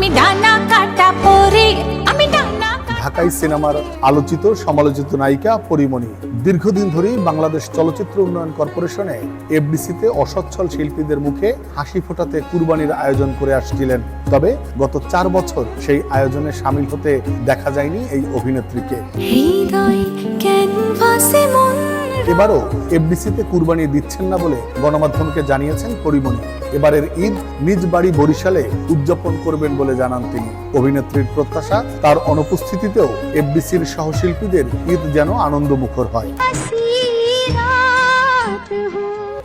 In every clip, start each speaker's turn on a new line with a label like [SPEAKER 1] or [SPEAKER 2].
[SPEAKER 1] আমি ডানা কাটা পরি, আমি ডানা
[SPEAKER 2] ঢাকাই সিনেমার আলোচিত সমালোচিত নায়িকা পরীমণি দীর্ঘদিন ধরেই বাংলাদেশ চলচ্চিত্র উন্নয়ন কর্পোরেশনে এফডিসিতে অসচ্ছল শিল্পীদের মুখে হাসি ফোটাতে কুরবানির আয়োজন করে আসছিলেন। তবে গত 4 বছর সেই আয়োজনে শামিল হতে দেখা যায়নি এই অভিনেত্রীকে।
[SPEAKER 1] হৃদয় ক্যানভাসে মন
[SPEAKER 2] এবারও এফডিসিতে কুরবানি দিচ্ছেন না বলে গণমাধ্যমকে জানিয়েছেন পরীমণি। এবারের ঈদ নিজ বাড়ি বরিশালে উদযাপন করবেন বলে জানান তিনি। অভিনেত্রীর প্রত্যাশা তার অনুপস্থিতিতেও এফডিসির সহশিল্পীদের ঈদ যেন আনন্দমুখর হয়।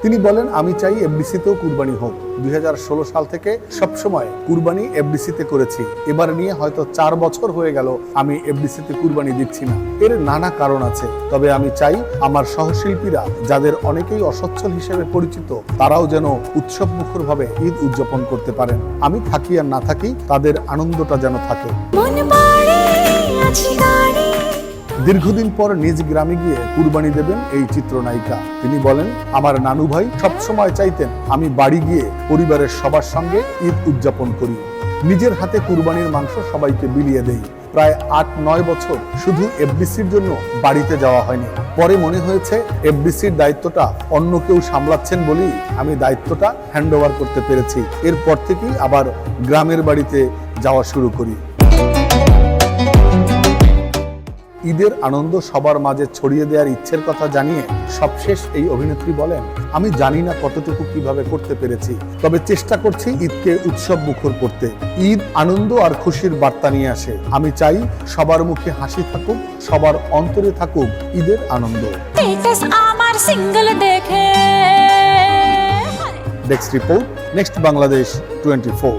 [SPEAKER 2] তিনি বলেন, আমি চাই এফডিসিতেও কুরবানি হোক। 2016 সাল থেকে সবসময় কুরবানি এফডিসিতে করেছি। এবার নিয়ে হয়তো 4 বছর হয়ে গেল আমি এফডিসিতে কুরবানি দিচ্ছি না। এর নানা কারণ আছে, তবে আমি চাই আমার সহশিল্পীরা, যাদের অনেকেই অসচ্ছল হিসেবে পরিচিত, তারাও যেন উৎসব মুখর ভাবে ঈদ উদযাপন করতে পারেন। আমি থাকি আর না থাকি, তাদের আনন্দটা যেন থাকে।
[SPEAKER 1] মন বাড়ি আছি দাঁড়ি।
[SPEAKER 2] দীর্ঘদিন পর নিজ গ্রামে গিয়ে কুরবানি দেবেন এই চিত্রনায়িকা। তিনি বলেন, আমার নানু ভাই সবসময় চাইতেন আমি বাড়ি গিয়ে পরিবারের সবার সঙ্গে ঈদ উদযাপন করি। নিজের হাতে কুরবানির মাংস সবাইকে বিলিয়ে দেই। প্রায় 8-9 বছর শুধু এফডিসির জন্য বাড়িতে যাওয়া হয়নি। পরে মনে হয়েছে এফডিসির দায়িত্বটা অন্য কেউ সামলাচ্ছেন বলেই আমি দায়িত্বটা হ্যান্ডওভার করতে পেরেছি। এরপর থেকেই আবার গ্রামের বাড়িতে যাওয়া শুরু করি। ঈদের আনন্দ সবার মাঝে ছড়িয়ে দেওয়ার ইচ্ছের কথা জানিয়ে সবশেষ এই অভিনেত্রী বলেন, আমি জানি না কতটুকু কিভাবে করতে পেরেছি, তবে চেষ্টা করছি ঈদকে উৎসব মুখর করতে। ঈদ আনন্দ আর খুশির বার্তা নিয়ে আসে। আমি চাই সবার মুখে হাসি থাকুক, সবার অন্তরে থাকুক ঈদের আনন্দ।
[SPEAKER 1] স্ট্যাটাস আমার সিঙ্গেল দেখে।
[SPEAKER 2] Desk report, next Bangladesh 24।